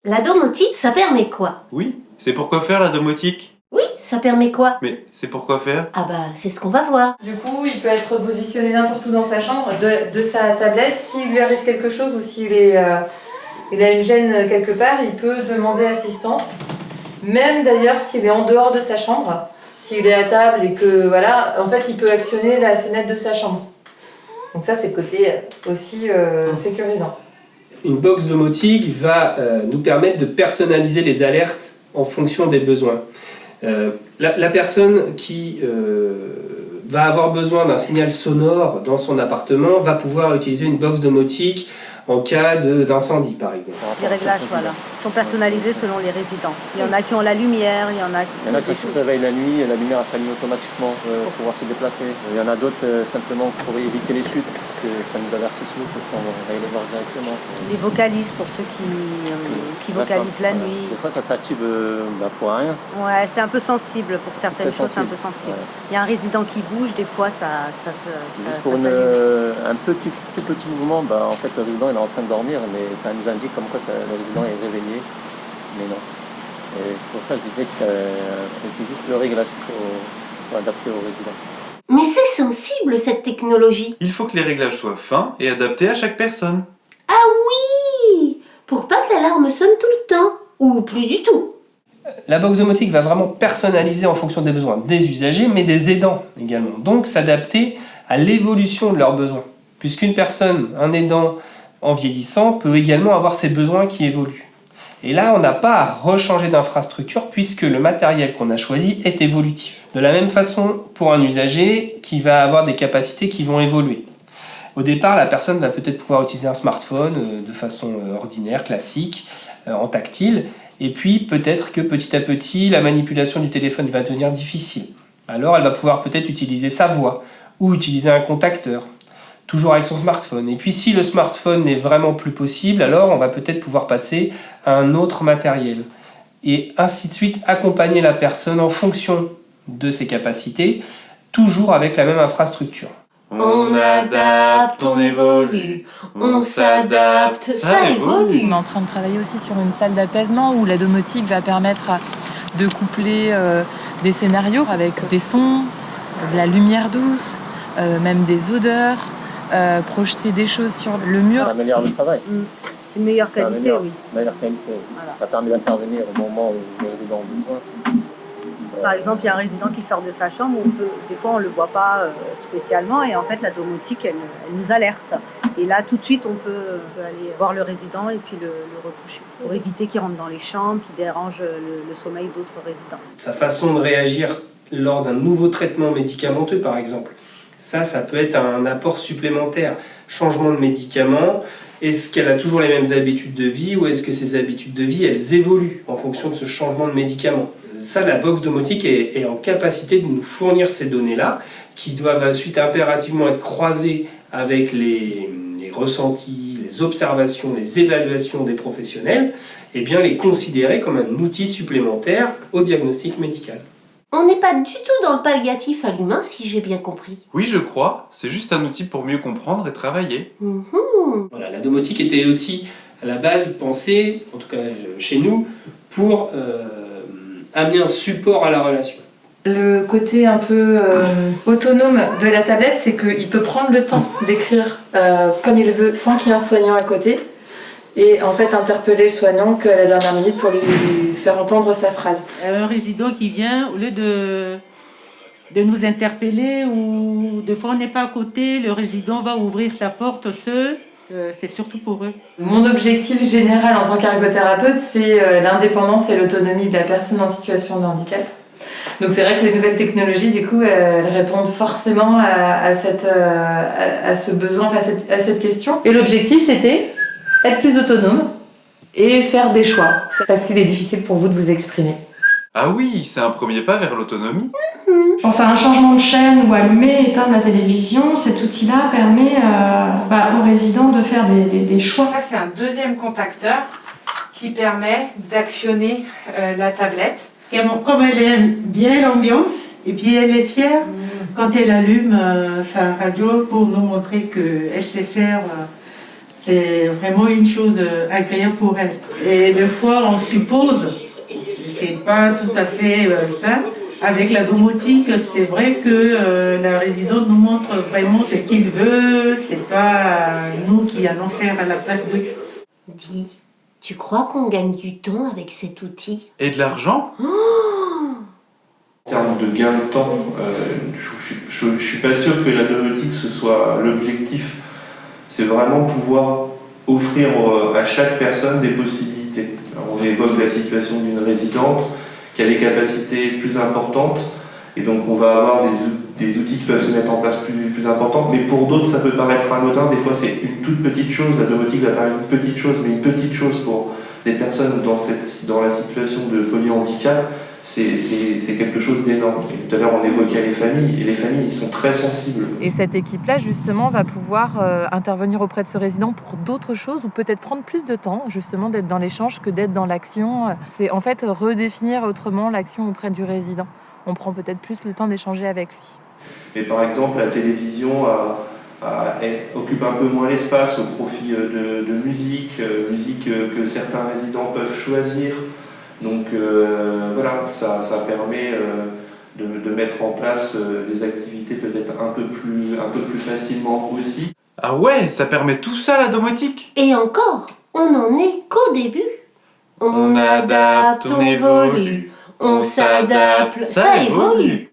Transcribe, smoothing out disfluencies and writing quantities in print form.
La domotique, ça permet quoi? Oui, c'est pour quoi faire la domotique? Oui, ça permet quoi? Mais c'est pour quoi faire? Ah bah, c'est ce qu'on va voir. Du coup, il peut être positionné n'importe où dans sa chambre, de sa tablette. S'il lui arrive quelque chose ou s'il il a une gêne quelque part, il peut demander assistance. Même d'ailleurs s'il est en dehors de sa chambre, s'il est à table et que voilà, en fait, il peut actionner la sonnette de sa chambre. Donc ça, c'est le côté aussi sécurisant. Une box domotique va nous permettre de personnaliser les alertes en fonction des besoins. La personne qui va avoir besoin d'un signal sonore dans son appartement va pouvoir utiliser une box domotique en cas d'incendie, par exemple. Les réglages, voilà, sont personnalisés selon les résidents. Il y en a qui ont la lumière, il y en a qui se réveillent la nuit, la lumière s'allume automatiquement pour pouvoir se déplacer. Il y en a d'autres simplement pour éviter les chutes, que ça nous avertisse nous, pour qu'on va les voir directement. Les vocalises pour ceux qui vocalisent la nuit. Des fois ça s'active pour rien. Ouais, c'est un peu sensible pour certaines choses, c'est un peu sensible. Ouais. Il y a un résident qui bouge, des fois ça juste pour un tout petit mouvement, en fait le résident il est en train de dormir, mais ça nous indique comme quoi le résident est réveillé, mais non. Et c'est pour ça que je disais que c'est juste le réglage qu'il faut adapter aux résidents. Mais c'est sensible cette technologie. Il faut que les réglages soient fins et adaptés à chaque personne. Ah oui! Pour pas que l'alarme sonne tout le temps, ou plus du tout. La box domotique va vraiment personnaliser en fonction des besoins des usagers, mais des aidants également. Donc s'adapter à l'évolution de leurs besoins. Puisqu'une personne, un aidant en vieillissant, peut également avoir ses besoins qui évoluent. Et là, on n'a pas à rechanger d'infrastructure puisque le matériel qu'on a choisi est évolutif. De la même façon, pour un usager qui va avoir des capacités qui vont évoluer. Au départ, la personne va peut-être pouvoir utiliser un smartphone de façon ordinaire, classique, en tactile. Et puis, peut-être que petit à petit, la manipulation du téléphone va devenir difficile. Alors, elle va pouvoir peut-être utiliser sa voix ou utiliser un contacteur, toujours avec son smartphone. Et puis, si le smartphone n'est vraiment plus possible, alors on va peut-être pouvoir passer à un autre matériel. Et ainsi de suite, accompagner la personne en fonction de ses capacités, toujours avec la même infrastructure. On adapte, on évolue, on s'adapte, ça évolue. On est en train de travailler aussi sur une salle d'apaisement où la domotique va permettre de coupler des scénarios avec des sons, de la lumière douce, même des odeurs, projeter des choses sur le mur. Ça améliore le travail. Une meilleure qualité, oui. Meilleure qualité. Voilà. Ça permet d'intervenir au moment où les résidents ont besoin. Par exemple, il y a un résident qui sort de sa chambre, des fois on ne le voit pas spécialement et en fait la domotique elle nous alerte. Et là tout de suite on peut aller voir le résident et puis le recoucher pour éviter qu'il rentre dans les chambres, qu'il dérange le sommeil d'autres résidents. Sa façon de réagir lors d'un nouveau traitement médicamenteux par exemple, ça peut être un apport supplémentaire. Changement de médicament, est-ce qu'elle a toujours les mêmes habitudes de vie ou est-ce que ces habitudes de vie elles évoluent en fonction de ce changement de médicament? Ça, la box domotique est en capacité de nous fournir ces données-là, qui doivent ensuite impérativement être croisées avec les ressentis, les observations, les évaluations des professionnels, et bien les considérer comme un outil supplémentaire au diagnostic médical. On n'est pas du tout dans le palliatif à l'humain, si j'ai bien compris. Oui, je crois. C'est juste un outil pour mieux comprendre et travailler. Voilà, la domotique était aussi à la base pensée, en tout cas chez nous, pour amener un support à la relation. Le côté un peu autonome de la tablette, c'est qu'il peut prendre le temps d'écrire comme il veut sans qu'il y ait un soignant à côté et en fait interpeller le soignant qu'à la dernière minute pour lui faire entendre sa phrase. Un résident qui vient, au lieu de nous interpeller ou des fois on n'est pas à côté, le résident va ouvrir sa porte seul. C'est surtout pour eux. Mon objectif général en tant qu'ergothérapeute, c'est l'indépendance et l'autonomie de la personne en situation de handicap. Donc c'est vrai que les nouvelles technologies, du coup, elles répondent forcément à ce besoin, à cette question. Et l'objectif, c'était être plus autonome et faire des choix. Parce qu'il est difficile pour vous de vous exprimer. Ah oui, c'est un premier pas vers l'autonomie. Je pense à un changement de chaîne ou allumer, éteindre la télévision. Cet outil-là permet aux résidents de faire des choix. C'est un deuxième contacteur qui permet d'actionner la tablette. Et comme elle aime bien l'ambiance, et puis elle est fière quand elle allume sa radio pour nous montrer qu'elle sait faire C'est vraiment une chose agréable pour elle. Et des fois, on suppose, c'est pas tout à fait ça. Avec la domotique, c'est vrai que la résidente nous montre vraiment ce qu'il veut. C'est pas nous qui allons faire à la place de. Dis, tu crois qu'on gagne du temps avec cet outil? Et de l'argent? En termes de gain de temps, je ne suis pas sûr que la domotique ce soit l'objectif. C'est vraiment pouvoir offrir à chaque personne des possibilités. Alors, on évoque la situation d'une résidente qui a des capacités plus importantes et donc on va avoir des outils qui peuvent se mettre en place plus importants, mais pour d'autres ça peut paraître anodin. Des fois c'est une toute petite chose, la domotique va paraître une petite chose, mais une petite chose pour des personnes dans la situation de polyhandicap, c'est quelque chose d'énorme. Tout à l'heure on évoquait les familles, et les familles ils sont très sensibles. Et cette équipe-là, justement, va pouvoir intervenir auprès de ce résident pour d'autres choses ou peut-être prendre plus de temps, justement, d'être dans l'échange que d'être dans l'action. C'est en fait redéfinir autrement l'action auprès du résident. On prend peut-être plus le temps d'échanger avec lui. Mais par exemple, la télévision occupe un peu moins l'espace au profit de musique que certains résidents peuvent choisir. Donc voilà, ça permet de mettre en place des activités peut-être un peu plus facilement aussi. Ah ouais, ça permet tout ça la domotique? Et encore, on n'en est qu'au début. On adapte, on évolue, on s'adapte, ça évolue.